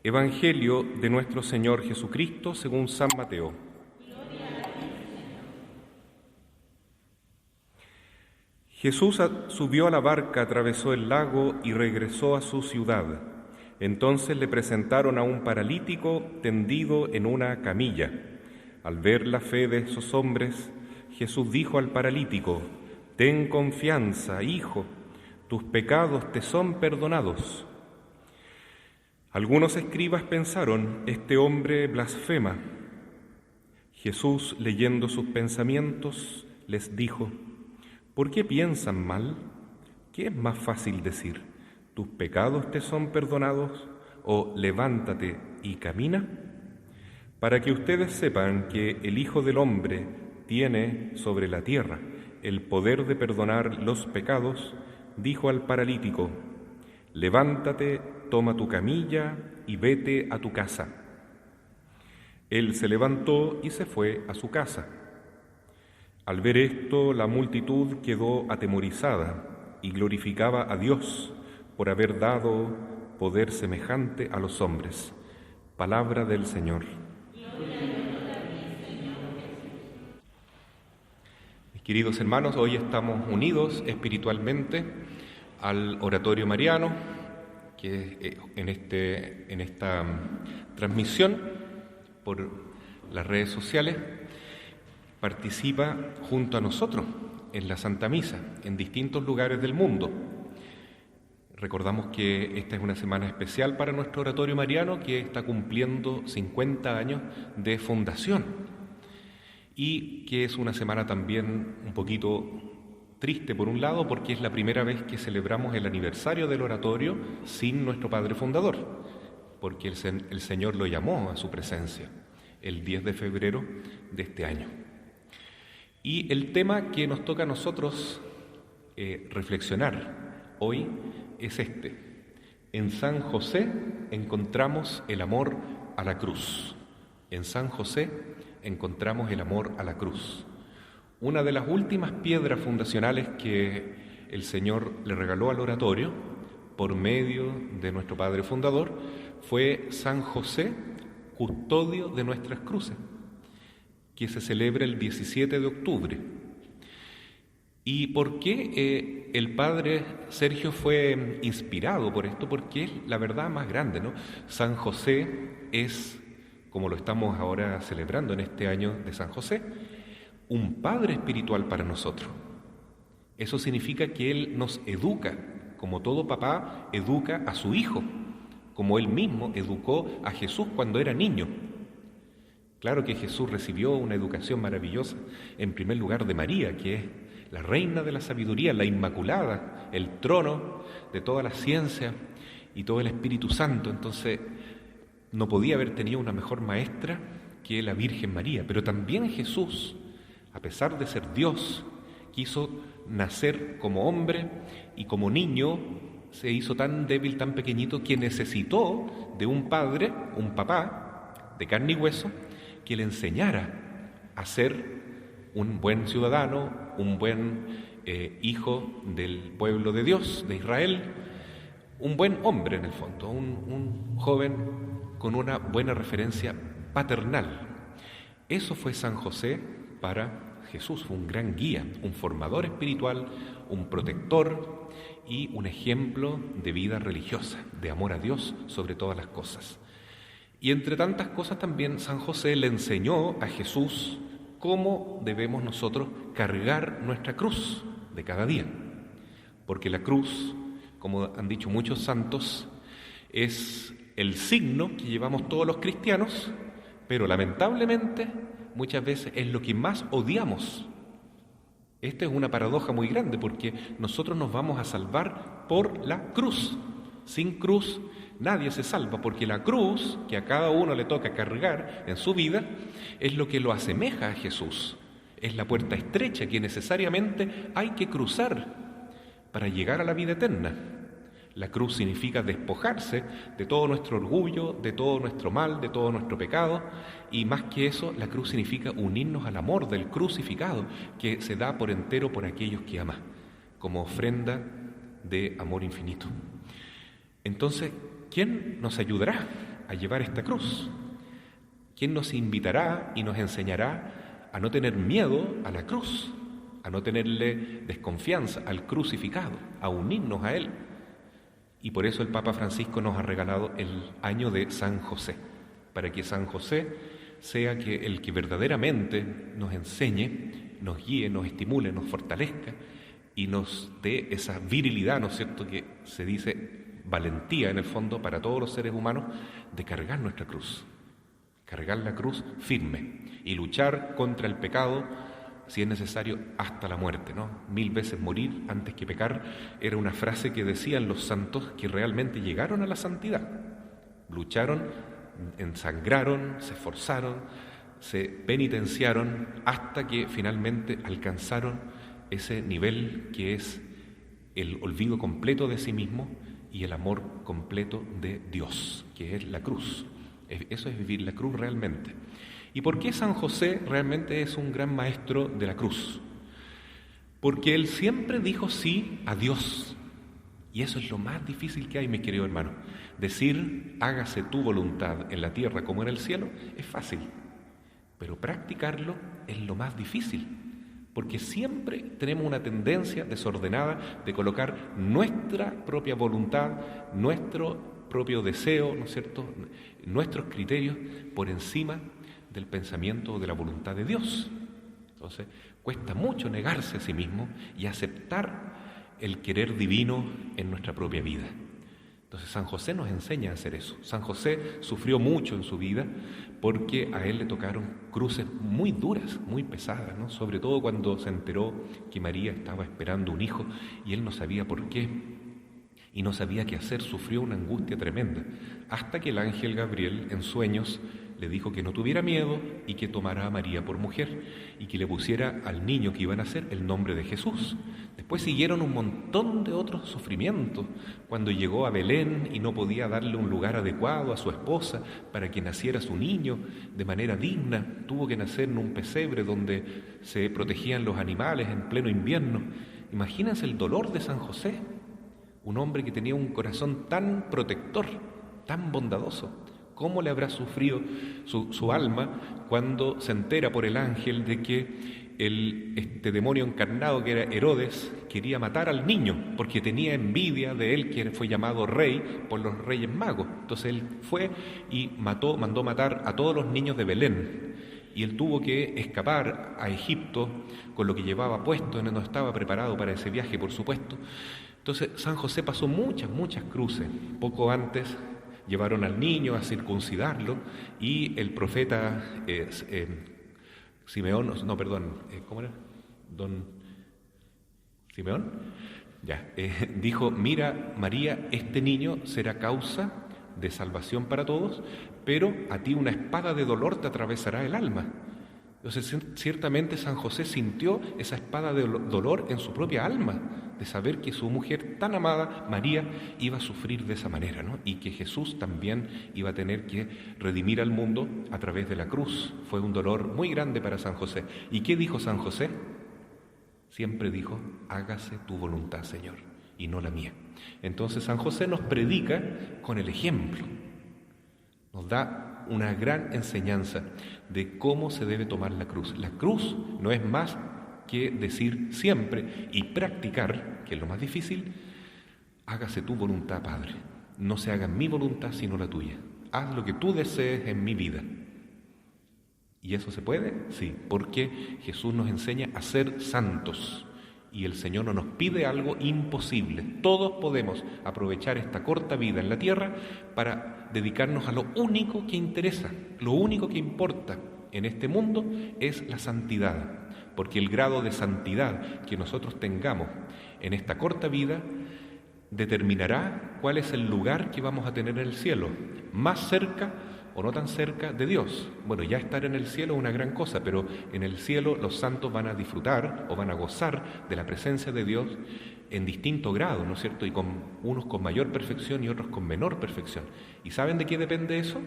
Evangelio de nuestro Señor Jesucristo según San Mateo. Jesús subió a la barca, atravesó el lago y regresó a su ciudad. Entonces le presentaron a un paralítico tendido en una camilla. Al ver la fe de esos hombres, Jesús dijo al paralítico: «Ten confianza, hijo, tus pecados te son perdonados». Algunos escribas pensaron: «Este hombre blasfema». Jesús, leyendo sus pensamientos, les dijo: «¿Por qué piensan mal? ¿Qué es más fácil decir: tus pecados te son perdonados, o levántate y camina? Para que ustedes sepan que el Hijo del Hombre tiene sobre la tierra el poder de perdonar los pecados», dijo al paralítico: «Levántate, toma tu camilla y vete a tu casa». Él se levantó y se fue a su casa. Al ver esto, la multitud quedó atemorizada y glorificaba a Dios por haber dado poder semejante a los hombres. Palabra del Señor. Mis queridos hermanos, hoy estamos unidos espiritualmente al Oratorio Mariano, que en esta transmisión por las redes sociales participa junto a nosotros en la Santa Misa en distintos lugares del mundo. Recordamos que esta es una semana especial para nuestro Oratorio Mariano, que está cumpliendo 50 años de fundación, y que es una semana también un poquito triste por un lado, porque es la primera vez que celebramos el aniversario del oratorio sin nuestro Padre Fundador, porque el Señor lo llamó a su presencia el 10 de febrero de este año. Y el tema que nos toca a nosotros reflexionar hoy es este: en San José encontramos el amor a la cruz. En San José encontramos el amor a la cruz. Una de las últimas piedras fundacionales que el Señor le regaló al oratorio por medio de nuestro Padre Fundador fue San José, custodio de nuestras cruces, que se celebra el 17 de octubre. ¿Y por qué el Padre Sergio fue inspirado por esto? Porque es la verdad más grande, ¿no? San José es, como lo estamos ahora celebrando en este año de San José, un padre espiritual para nosotros. Eso significa que Él nos educa, como todo papá educa a su hijo, como Él mismo educó a Jesús cuando era niño. Claro que Jesús recibió una educación maravillosa, en primer lugar de María, que es la reina de la sabiduría, la Inmaculada, el trono de toda la ciencia y todo el Espíritu Santo. Entonces, no podía haber tenido una mejor maestra que la Virgen María. Pero también Jesús, a pesar de ser Dios, quiso nacer como hombre, y como niño se hizo tan débil, tan pequeñito, que necesitó de un padre, un papá de carne y hueso, que le enseñara a ser un buen ciudadano, un buen hijo del pueblo de Dios, de Israel, un buen hombre en el fondo, un joven con una buena referencia paternal. Eso fue San José para Jesús, fue un gran guía, un formador espiritual, un protector y un ejemplo de vida religiosa, de amor a Dios sobre todas las cosas. Y entre tantas cosas también San José le enseñó a Jesús cómo debemos nosotros cargar nuestra cruz de cada día. Porque la cruz, como han dicho muchos santos, es el signo que llevamos todos los cristianos, pero lamentablemente muchas veces es lo que más odiamos. Esta es una paradoja muy grande, porque nosotros nos vamos a salvar por la cruz. Sin cruz nadie se salva, porque la cruz que a cada uno le toca cargar en su vida es lo que lo asemeja a Jesús. Es la puerta estrecha que necesariamente hay que cruzar para llegar a la vida eterna. La cruz significa despojarse de todo nuestro orgullo, de todo nuestro mal, de todo nuestro pecado, y más que eso, la cruz significa unirnos al amor del crucificado, que se da por entero por aquellos que ama, como ofrenda de amor infinito. Entonces, ¿quién nos ayudará a llevar esta cruz? ¿Quién nos invitará y nos enseñará a no tener miedo a la cruz, a no tenerle desconfianza al crucificado, a unirnos a Él? Y por eso el Papa Francisco nos ha regalado el año de San José, para que San José sea el que verdaderamente nos enseñe, nos guíe, nos estimule, nos fortalezca y nos dé esa virilidad, ¿no es cierto?, que se dice valentía en el fondo para todos los seres humanos, de cargar nuestra cruz, cargar la cruz firme y luchar contra el pecado, si es necesario, hasta la muerte, ¿no? 1000 veces morir antes que pecar era una frase que decían los santos que realmente llegaron a la santidad. Lucharon, ensangraron, se esforzaron, se penitenciaron hasta que finalmente alcanzaron ese nivel que es el olvido completo de sí mismo y el amor completo de Dios, que es la cruz. Eso es vivir la cruz realmente. ¿Y por qué San José realmente es un gran maestro de la cruz? Porque él siempre dijo sí a Dios. Y eso es lo más difícil que hay, mis queridos hermanos. Decir, hágase tu voluntad en la tierra como en el cielo, es fácil. Pero practicarlo es lo más difícil. Porque siempre tenemos una tendencia desordenada de colocar nuestra propia voluntad, nuestro propio deseo, ¿no es cierto?, nuestros criterios por encima del pensamiento o de la voluntad de Dios. Entonces, cuesta mucho negarse a sí mismo y aceptar el querer divino en nuestra propia vida. Entonces, San José nos enseña a hacer eso. San José sufrió mucho en su vida porque a él le tocaron cruces muy duras, muy pesadas, ¿no? Sobre todo cuando se enteró que María estaba esperando un hijo y él no sabía por qué y no sabía qué hacer, sufrió una angustia tremenda, hasta que el ángel Gabriel en sueños le dijo que no tuviera miedo y que tomara a María por mujer y que le pusiera al niño que iba a nacer el nombre de Jesús. Después siguieron un montón de otros sufrimientos. Cuando llegó a Belén y no podía darle un lugar adecuado a su esposa para que naciera su niño de manera digna, tuvo que nacer en un pesebre donde se protegían los animales en pleno invierno. Imagínense el dolor de San José, un hombre que tenía un corazón tan protector, tan bondadoso. ¿Cómo le habrá sufrido su alma cuando se entera por el ángel de que este demonio encarnado que era Herodes quería matar al niño porque tenía envidia de él, que fue llamado rey por los reyes magos? Entonces él fue y mandó matar a todos los niños de Belén. Y él tuvo que escapar a Egipto con lo que llevaba puesto, él no estaba preparado para ese viaje, por supuesto. Entonces San José pasó muchas cruces. Poco antes llevaron al niño a circuncidarlo y el profeta Simeón, ¿cómo era? ¿Don Simeón? Dijo, mira María, este niño será causa de salvación para todos, pero a ti una espada de dolor te atravesará el alma. Entonces, ciertamente San José sintió esa espada de dolor en su propia alma, de saber que su mujer tan amada, María, iba a sufrir de esa manera, ¿no? Y que Jesús también iba a tener que redimir al mundo a través de la cruz. Fue un dolor muy grande para San José. ¿Y qué dijo San José? Siempre dijo, hágase tu voluntad, Señor, y no la mía. Entonces San José nos predica con el ejemplo, nos da una gran enseñanza de cómo se debe tomar la cruz. La cruz no es más que decir siempre y practicar, que es lo más difícil, hágase tu voluntad, Padre. No se haga mi voluntad sino la tuya. Haz lo que tú desees en mi vida. ¿Y eso se puede? Sí, porque Jesús nos enseña a ser santos. Y el Señor no nos pide algo imposible. Todos podemos aprovechar esta corta vida en la tierra para dedicarnos a lo único que interesa, lo único que importa en este mundo es la santidad, porque el grado de santidad que nosotros tengamos en esta corta vida determinará cuál es el lugar que vamos a tener en el cielo, más cerca o no tan cerca de Dios. Bueno, ya estar en el cielo es una gran cosa, pero en el cielo los santos van a disfrutar o van a gozar de la presencia de Dios en distinto grado, ¿no es cierto? Y unos con mayor perfección y otros con menor perfección. ¿Y saben de qué depende eso?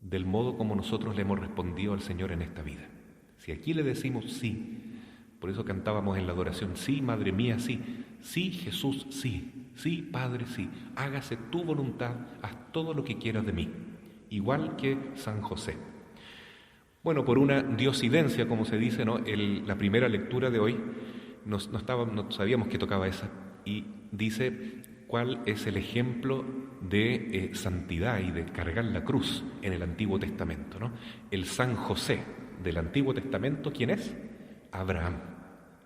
Del modo como nosotros le hemos respondido al Señor en esta vida. Si aquí le decimos sí, por eso cantábamos en la adoración, sí, Madre mía, sí, sí, Jesús, sí. sí, Padre, sí, hágase tu voluntad, haz todo lo que quieras de mí, igual que San José. Bueno, por una diosidencia, como se dice, ¿no? La primera lectura de hoy no sabíamos que tocaba esa, y dice cuál es el ejemplo de santidad y de cargar la cruz en el Antiguo Testamento, ¿no? El San José del Antiguo Testamento, ¿quién es? Abraham.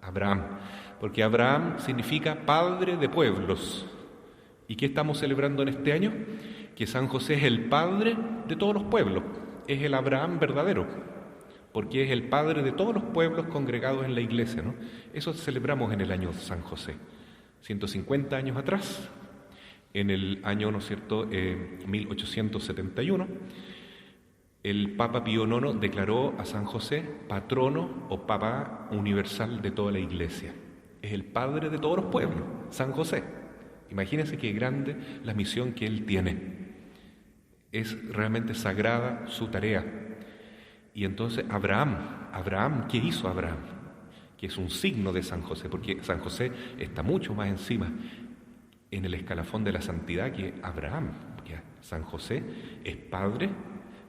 Abraham, porque Abraham significa padre de pueblos. ¿Y qué estamos celebrando en este año? Que San José es el padre de todos los pueblos, es el Abraham verdadero, porque es el padre de todos los pueblos congregados en la iglesia, ¿no? Eso celebramos en el año San José. 150 años atrás, en el año, ¿no es cierto?, 1871, el Papa Pío IX declaró a San José patrono o Papa universal de toda la iglesia. Es el padre de todos los pueblos, San José. Imagínense qué grande la misión que él tiene. Es realmente sagrada su tarea. Y entonces Abraham, ¿qué hizo Abraham? Que es un signo de San José, porque San José está mucho más encima en el escalafón de la santidad que Abraham. Porque San José es padre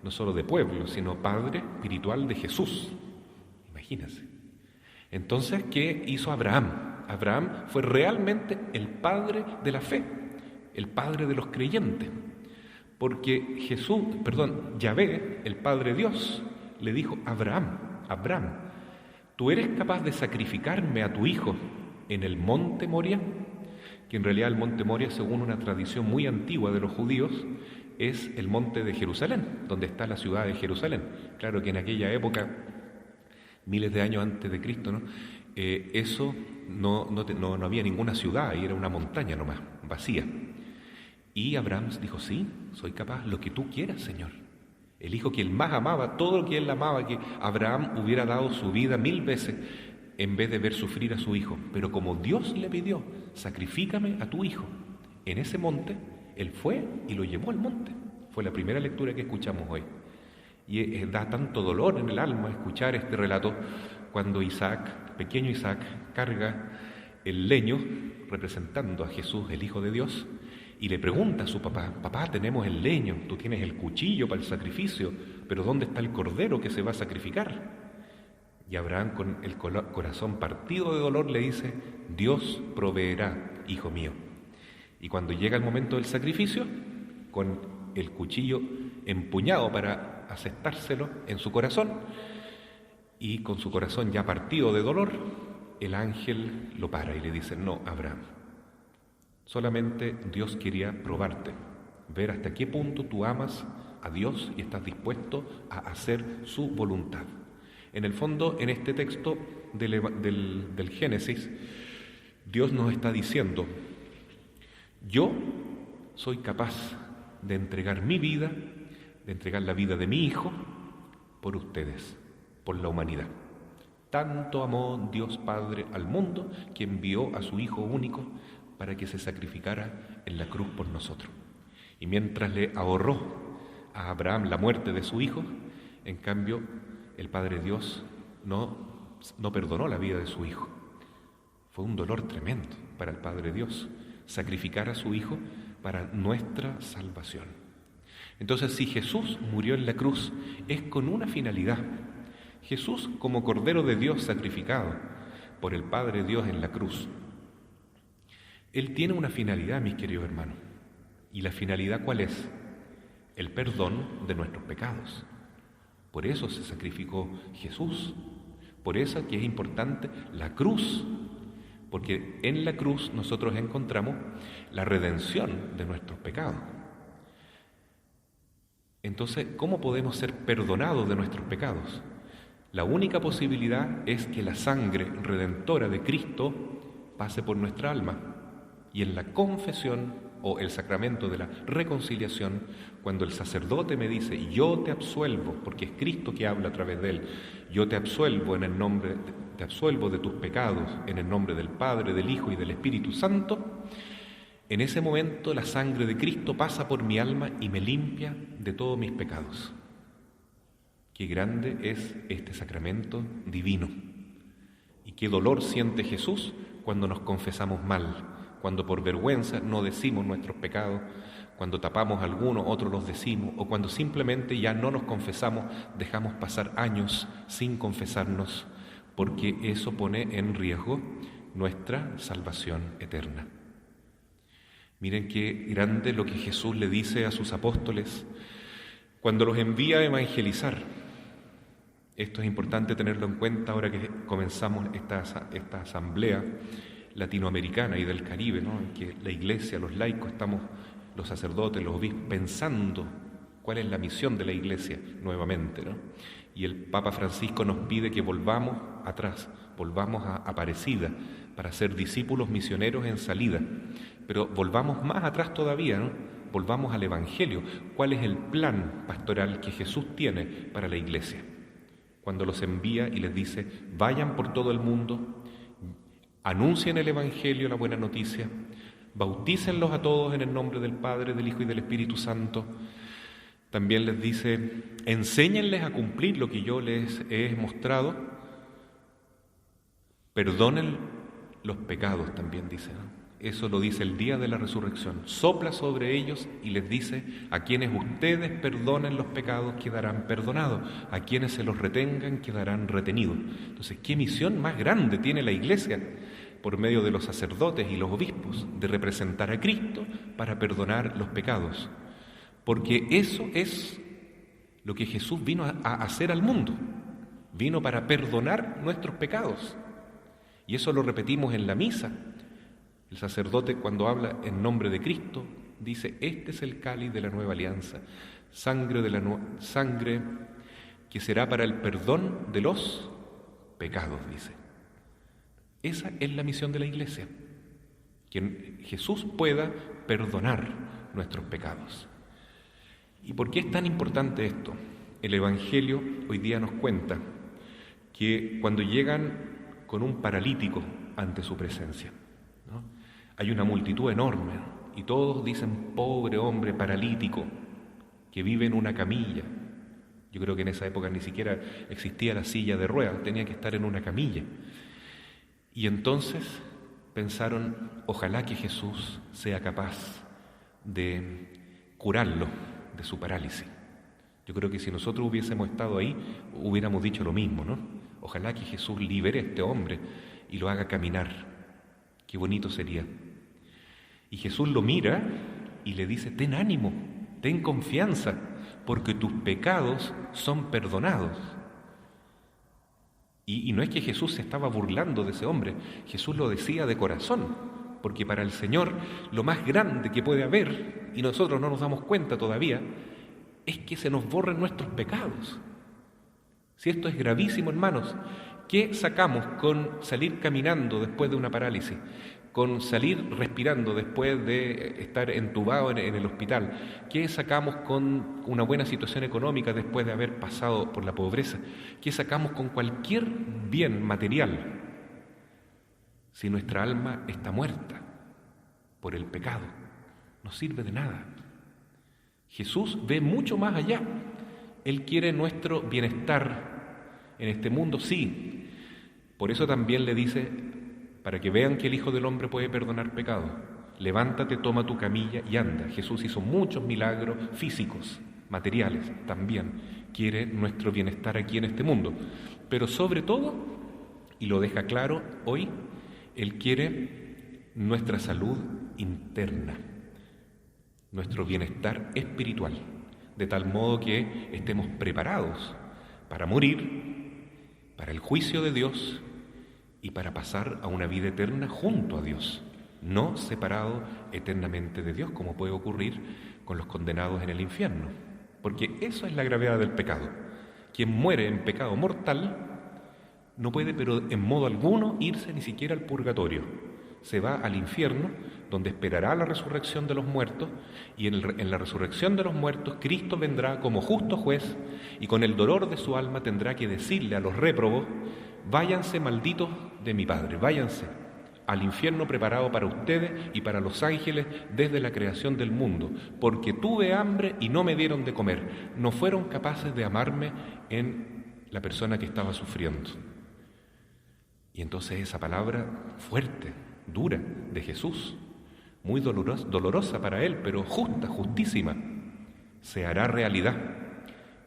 no solo de pueblo, sino padre espiritual de Jesús. Imagínense. Entonces, ¿qué hizo Abraham? Abraham fue realmente el padre de la fe, el padre de los creyentes, porque Yahvé, el Padre Dios, le dijo a Abraham, ¿tú eres capaz de sacrificarme a tu hijo en el monte Moria? Que en realidad el monte Moria, según una tradición muy antigua de los judíos, es el monte de Jerusalén, donde está la ciudad de Jerusalén. Claro que en aquella época, miles de años antes de Cristo, ¿no? No había ninguna ciudad, y era una montaña nomás, vacía. Y Abraham dijo, sí, soy capaz, lo que tú quieras, Señor. El hijo que él más amaba, todo lo que él amaba, que Abraham hubiera dado su vida 1000 veces en vez de ver sufrir a su hijo. Pero como Dios le pidió, sacrifícame a tu hijo en ese monte, él fue y lo llevó al monte. Fue la primera lectura que escuchamos hoy. Y da tanto dolor en el alma escuchar este relato cuando pequeño Isaac, carga el leño representando a Jesús, el Hijo de Dios, y le pregunta a su papá, papá, tenemos el leño, tú tienes el cuchillo para el sacrificio, pero ¿dónde está el cordero que se va a sacrificar? Y Abraham, con el corazón partido de dolor, le dice, Dios proveerá, hijo mío. Y cuando llega el momento del sacrificio, con el cuchillo empuñado para aceptárselo en su corazón, y con su corazón ya partido de dolor, el ángel lo para y le dice, no, Abraham, solamente Dios quería probarte, ver hasta qué punto tú amas a Dios y estás dispuesto a hacer su voluntad. En el fondo, en este texto del Génesis, Dios nos está diciendo, yo soy capaz de entregar mi vida, de entregar la vida de mi hijo por ustedes, por la humanidad. Tanto amó Dios Padre al mundo que envió a su Hijo único para que se sacrificara en la cruz por nosotros. Y mientras le ahorró a Abraham la muerte de su hijo, en cambio el Padre Dios no perdonó la vida de su hijo. Fue un dolor tremendo para el Padre Dios sacrificar a su hijo para nuestra salvación. Entonces, si Jesús murió en la cruz, es con una finalidad. Jesús, como Cordero de Dios sacrificado por el Padre Dios en la cruz, Él tiene una finalidad, mis queridos hermanos. ¿Y la finalidad cuál es? El perdón de nuestros pecados. Por eso se sacrificó Jesús. Por eso que es importante la cruz. Porque en la cruz nosotros encontramos la redención de nuestros pecados. Entonces, ¿cómo podemos ser perdonados de nuestros pecados? La única posibilidad es que la sangre redentora de Cristo pase por nuestra alma. Y en la confesión o el sacramento de la reconciliación, cuando el sacerdote me dice, yo te absuelvo, porque es Cristo que habla a través de él, yo te absuelvo te absuelvo de tus pecados en el nombre del Padre, del Hijo y del Espíritu Santo, en ese momento la sangre de Cristo pasa por mi alma y me limpia de todos mis pecados. Qué grande es este sacramento divino. Y qué dolor siente Jesús cuando nos confesamos mal, cuando por vergüenza no decimos nuestros pecados, cuando tapamos algunos, otros los decimos, o cuando simplemente ya no nos confesamos, dejamos pasar años sin confesarnos, porque eso pone en riesgo nuestra salvación eterna. Miren qué grande lo que Jesús le dice a sus apóstoles cuando los envía a evangelizar. Esto es importante tenerlo en cuenta ahora que comenzamos esta asamblea latinoamericana y del Caribe, ¿no? En que la Iglesia, los laicos, estamos, los sacerdotes, los obispos, pensando cuál es la misión de la Iglesia nuevamente, ¿no? Y el Papa Francisco nos pide que volvamos atrás, volvamos a Aparecida para ser discípulos misioneros en salida, pero volvamos más atrás todavía, ¿no? Volvamos al Evangelio. ¿Cuál es el plan pastoral que Jesús tiene para la Iglesia? Cuando los envía y les dice, vayan por todo el mundo, anuncien el Evangelio, la buena noticia, bautícenlos a todos en el nombre del Padre, del Hijo y del Espíritu Santo. También les dice, enséñenles a cumplir lo que yo les he mostrado, perdonen los pecados, también dice, ¿no? Eso lo dice el día de la resurrección. Sopla sobre ellos y les dice, a quienes ustedes perdonen los pecados quedarán perdonados, a quienes se los retengan quedarán retenidos. Entonces, ¿qué misión más grande tiene la Iglesia por medio de los sacerdotes y los obispos de representar a Cristo para perdonar los pecados? Porque eso es lo que Jesús vino a hacer al mundo. Vino para perdonar nuestros pecados. Y eso lo repetimos en la misa. El sacerdote, cuando habla en nombre de Cristo, dice, este es el cáliz de la nueva alianza, sangre que será para el perdón de los pecados, dice. Esa es la misión de la Iglesia, que Jesús pueda perdonar nuestros pecados. ¿Y por qué es tan importante esto? El Evangelio hoy día nos cuenta que cuando llegan con un paralítico ante su presencia, ¿no? Hay una multitud enorme y todos dicen, pobre hombre paralítico que vive en una camilla. Yo creo que en esa época ni siquiera existía la silla de ruedas, tenía que estar en una camilla. Y entonces pensaron, ojalá que Jesús sea capaz de curarlo de su parálisis. Yo creo que si nosotros hubiésemos estado ahí, hubiéramos dicho lo mismo, ¿no? Ojalá que Jesús libere a este hombre y lo haga caminar. Qué bonito sería. Y Jesús lo mira y le dice, ten ánimo, ten confianza, porque tus pecados son perdonados. Y no es que Jesús se estaba burlando de ese hombre, Jesús lo decía de corazón, porque para el Señor lo más grande que puede haber, y nosotros no nos damos cuenta todavía, es que se nos borren nuestros pecados. Si esto es gravísimo, hermanos, ¿qué sacamos con salir caminando después de una parálisis? Con salir respirando después de estar entubado en el hospital? ¿Qué sacamos con una buena situación económica después de haber pasado por la pobreza? ¿Qué sacamos con cualquier bien material si nuestra alma está muerta por el pecado? No sirve de nada. Jesús ve mucho más allá. Él quiere nuestro bienestar en este mundo, sí. Por eso también le dice, para que vean que el Hijo del Hombre puede perdonar pecados, levántate, toma tu camilla y anda. Jesús hizo muchos milagros físicos, materiales también. Quiere nuestro bienestar aquí en este mundo. Pero sobre todo, y lo deja claro hoy, Él quiere nuestra salud interna, nuestro bienestar espiritual, de tal modo que estemos preparados para morir, para el juicio de Dios y para pasar a una vida eterna junto a Dios, no separado eternamente de Dios, como puede ocurrir con los condenados en el infierno. Porque eso es la gravedad del pecado. Quien muere en pecado mortal no puede, pero en modo alguno, irse ni siquiera al purgatorio. Se va al infierno, donde esperará la resurrección de los muertos, y en la resurrección de los muertos Cristo vendrá como justo juez y con el dolor de su alma tendrá que decirle a los réprobos, váyanse malditos de mi Padre, váyanse al infierno preparado para ustedes y para los ángeles desde la creación del mundo, porque tuve hambre y no me dieron de comer, no fueron capaces de amarme en la persona que estaba sufriendo. Y entonces esa palabra fuerte, dura, de Jesús, muy dolorosa para él, pero justa, justísima, se hará realidad.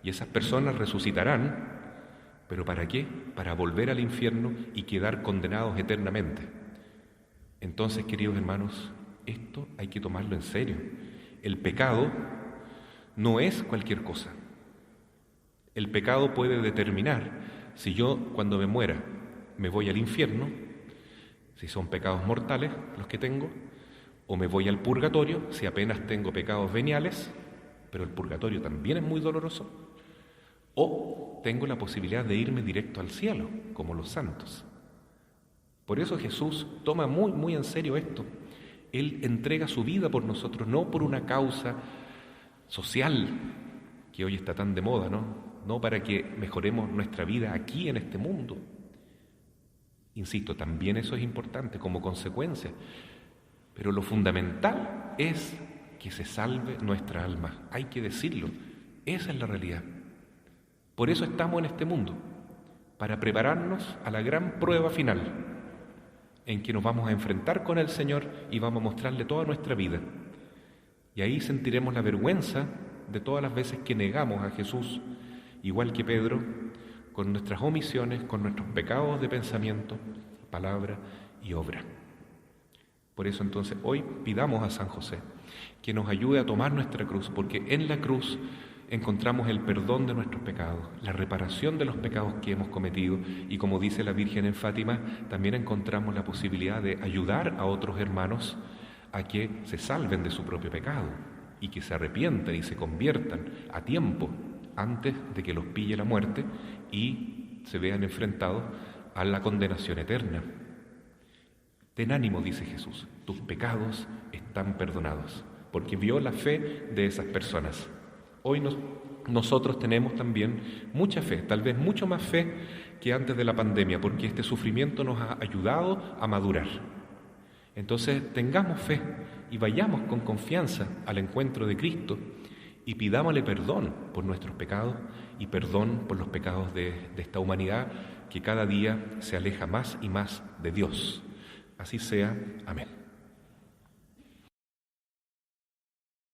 Y esas personas resucitarán, ¿pero para qué? Para volver al infierno y quedar condenados eternamente. Entonces, queridos hermanos, esto hay que tomarlo en serio. El pecado no es cualquier cosa. El pecado puede determinar si yo, cuando me muera, me voy al infierno, si son pecados mortales los que tengo, o me voy al purgatorio, si apenas tengo pecados veniales, pero el purgatorio también es muy doloroso, o tengo la posibilidad de irme directo al cielo, como los santos. Por eso Jesús toma muy, muy en serio esto. Él entrega su vida por nosotros, no por una causa social, que hoy está tan de moda, no para que mejoremos nuestra vida aquí en este mundo. Insisto, también eso es importante como consecuencia, pero lo fundamental es que se salve nuestra alma. Hay que decirlo, esa es la realidad. Por eso estamos en este mundo, para prepararnos a la gran prueba final, en que nos vamos a enfrentar con el Señor y vamos a mostrarle toda nuestra vida. Y ahí sentiremos la vergüenza de todas las veces que negamos a Jesús, igual que Pedro, con nuestras omisiones, con nuestros pecados de pensamiento, palabra y obra. Por eso entonces hoy pidamos a San José que nos ayude a tomar nuestra cruz, porque en la cruz encontramos el perdón de nuestros pecados, la reparación de los pecados que hemos cometido, y como dice la Virgen en Fátima, también encontramos la posibilidad de ayudar a otros hermanos a que se salven de su propio pecado y que se arrepientan y se conviertan a tiempo, antes de que los pille la muerte y se vean enfrentados a la condenación eterna. Ten ánimo, dice Jesús, tus pecados están perdonados, porque vio la fe de esas personas. Hoy nosotros tenemos también mucha fe, tal vez mucho más fe que antes de la pandemia, porque este sufrimiento nos ha ayudado a madurar. Entonces tengamos fe y vayamos con confianza al encuentro de Cristo y pidámosle perdón por nuestros pecados y perdón por los pecados de esta humanidad que cada día se aleja más y más de Dios. Así sea. Amén.